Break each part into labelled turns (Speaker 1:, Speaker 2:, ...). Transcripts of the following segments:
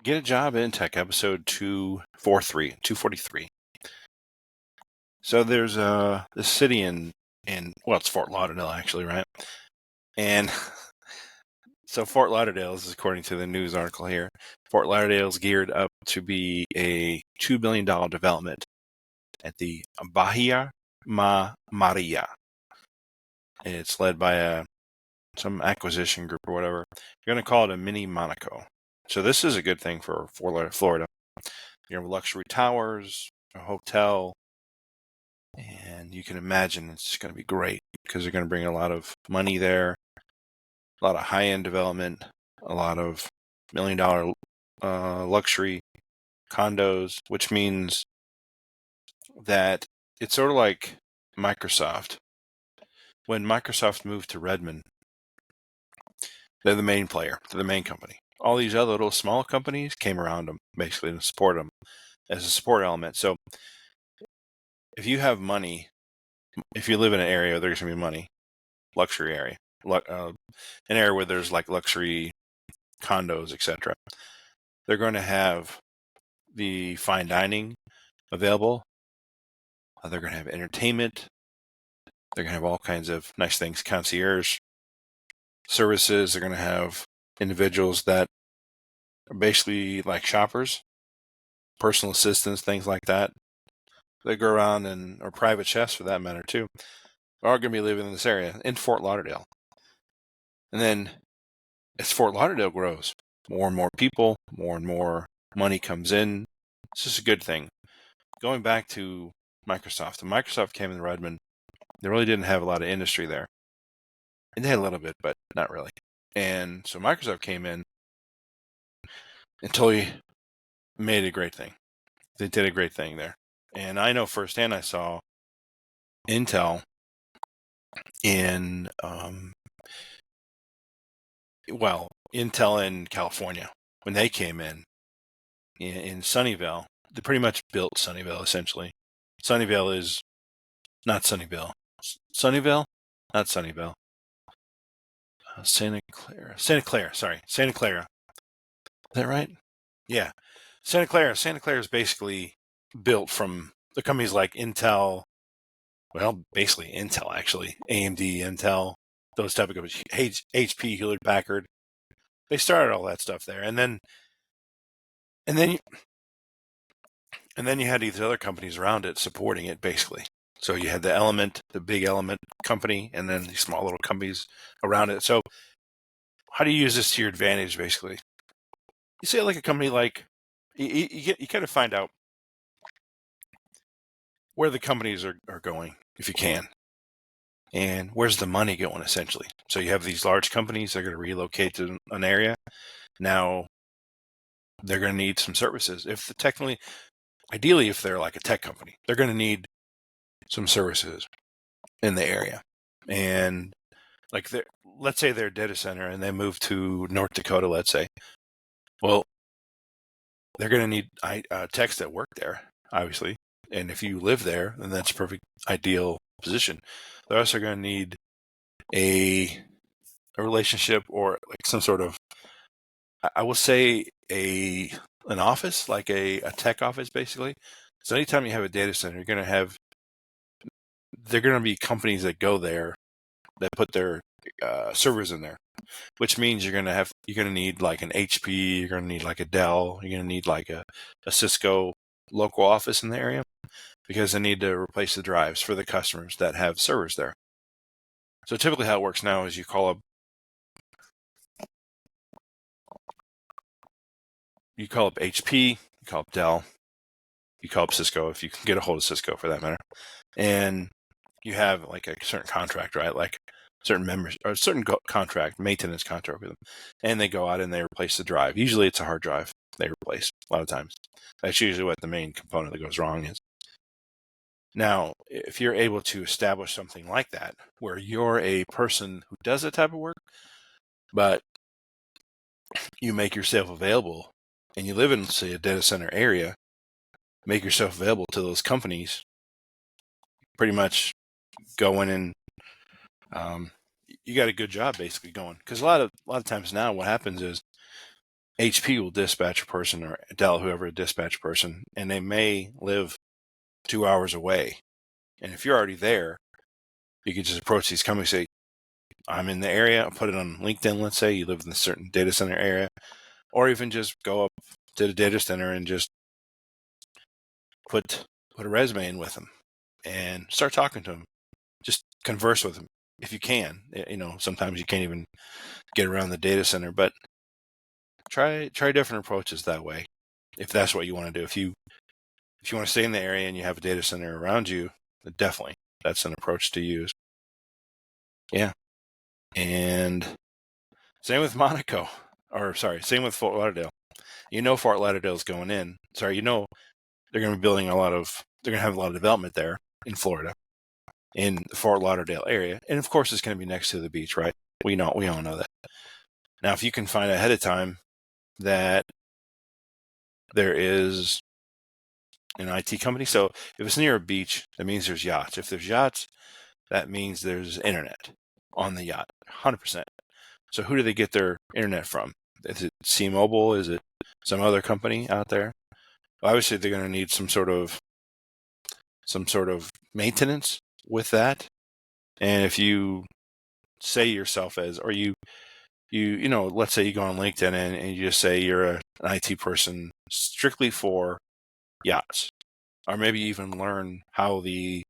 Speaker 1: Get a Job in Tech, episode 243. So there's this city in well, it's Fort Lauderdale actually, right? And so Fort Lauderdale is, according to the news article here, Fort Lauderdale is geared up to be a $2 billion development at the Bahia Maria. It's led by some acquisition group or whatever. You're going to call it a mini Monaco. So this is a good thing for Florida. You have luxury towers, a hotel, and you can imagine it's going to be great because they're going to bring a lot of money there, a lot of high-end development, a lot of $1 million luxury condos, which means that it's sort of like Microsoft. When Microsoft moved to Redmond, they're the main player, they're the main company. All these other little small companies came around them basically to support them as a support element. So if you have money, if you live in an area, there's going to be money, luxury area, an area where there's like luxury condos, etc. They're going to have the fine dining available. They're going to have entertainment. They're going to have all kinds of nice things, concierge services. They're going to have individuals that are basically like shoppers, personal assistants, things like that. They go around or private chefs for that matter too, are going to be living in this area in Fort Lauderdale. And then as Fort Lauderdale grows, more and more people, more and more money comes in. It's just a good thing. Going back to Microsoft, when Microsoft came in Redmond, they really didn't have a lot of industry there. And they had a little bit, but not really. And so Microsoft came in and totally made a great thing. They did a great thing there. And I know firsthand, I saw Intel in Intel in California when they came in Sunnyvale. They pretty much built Sunnyvale essentially. Sunnyvale is not Sunnyvale. Sunnyvale, not Sunnyvale. Santa Clara. Sorry, Santa Clara. Is that right? Yeah, Santa Clara. Santa Clara is basically built from the companies like Intel. Well, basically Intel actually, AMD, Intel, those type of companies. HP, Hewlett Packard. They started all that stuff there, and then you had these other companies around it supporting it, basically. So you had the big Element company, and then these small little companies around it. So how do you use this to your advantage, basically? You say like a company like, you kind of find out where the companies are going, if you can, and where's the money going, essentially. So you have these large companies that are going to relocate to an area. Now, they're going to need some services. Ideally, if they're like a tech company, they're going to need some services in the area. And like, let's say they're a data center and they move to North Dakota, let's say. Well, they're going to need techs that work there, obviously. And if you live there, then that's a perfect ideal position. They're also going to need a relationship or like some sort of, I will say an office, like a tech office, basically. So anytime you have a data center, they're going to be companies that go there that put their servers in there, which means you're going to need like an HP, you're going to need like a Dell, you're going to need like a Cisco local office in the area, because they need to replace the drives for the customers that have servers there. So typically how it works now is you call up HP, you call up Dell, you call up Cisco, if you can get a hold of Cisco for that matter, and you have like a certain contract, right? Like certain members or a certain contract, maintenance contract with them, and they go out and they replace the drive. Usually it's a hard drive they replace a lot of times. That's usually what the main component that goes wrong is. Now, if you're able to establish something like that, where you're a person who does that type of work, but you make yourself available and you live in, say, a data center area, make yourself available to those companies, pretty much go in and you got a good job basically going. Because a lot of times now what happens is HP will dispatch a person, or Dell, whoever, a dispatch person, and they may live 2 hours away. And if you're already there, you can just approach these companies and say, I'm in the area. I'll put it on LinkedIn. Let's say you live in a certain data center area, or even just go up to the data center and just put a resume in with them and start talking to them. Just converse with them if you can. Sometimes you can't even get around the data center, but try different approaches that way. If that's what you want to do, if you want to stay in the area and you have a data center around you, then definitely that's an approach to use. Yeah. And same with Monaco, same with Fort Lauderdale. Fort Lauderdale's going in. They're going to be building they're going to have a lot of development there in Florida, in the Fort Lauderdale area. And of course, it's going to be next to the beach, right? We all know that. Now, if you can find ahead of time that there is an IT company, so if it's near a beach, that means there's yachts. If there's yachts, that means there's internet on the yacht, 100%. So who do they get their internet from? Is it C-Mobile? Is it some other company out there? Well, obviously, they're going to need some sort of maintenance with that. And if you say yourself as, or let's say you go on LinkedIn and you just say you're an IT person strictly for yachts, or maybe even learn how the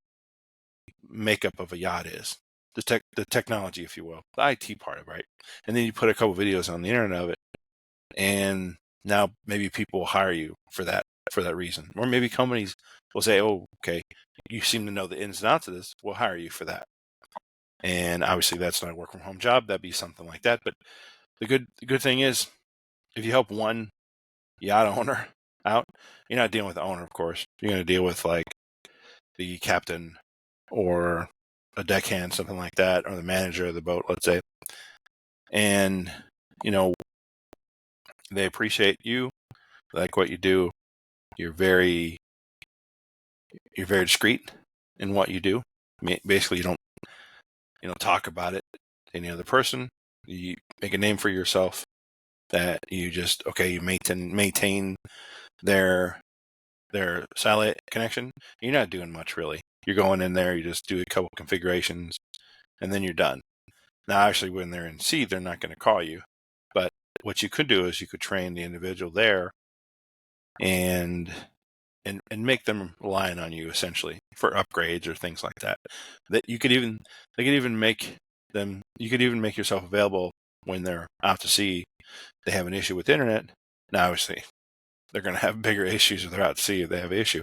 Speaker 1: makeup of a yacht is, the technology, if you will, the IT part of it, right? And then you put a couple videos on the internet of it, and now maybe people will hire you for that reason. Or maybe companies will say, oh, okay, you seem to know the ins and outs of this, we'll hire you for that. And obviously that's not a work from home job, that'd be something like that. But the good thing is, if you help one yacht owner out, you're not dealing with the owner, of course. You're going to deal with like the captain or a deckhand, something like that, or the manager of the boat, let's say. And, they appreciate you, like what you do. You're very discreet in what you do. Basically, you don't talk about it to any other person. You make a name for yourself that you just, you maintain their satellite connection. You're not doing much really. You're going in there, you just do a couple configurations, and then you're done. Now, actually, when they're in sea, they're not going to call you. But what you could do is you could train the individual there and make them relying on you essentially for upgrades or things like that. That they could even make yourself available when they're out to sea. They have an issue with internet. Now, obviously, they're going to have bigger issues if they're out to sea. If they have an issue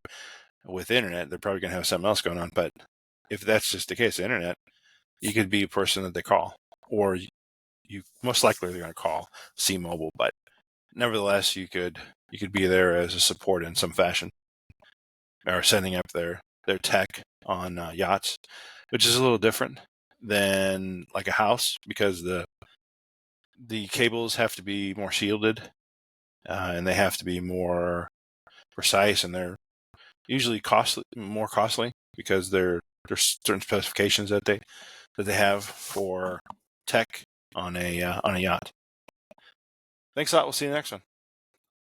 Speaker 1: with internet, they're probably going to have something else going on. But if that's just the case, the internet, you could be a person that they call, or you most likely they're going to call C-Mobile. But nevertheless, you could be there as a support in some fashion, or setting up their tech on yachts, which is a little different than like a house, because the cables have to be more shielded, and they have to be more precise, and they're usually more costly because there's certain specifications that they have for tech on a yacht. Thanks a lot. We'll see you next one.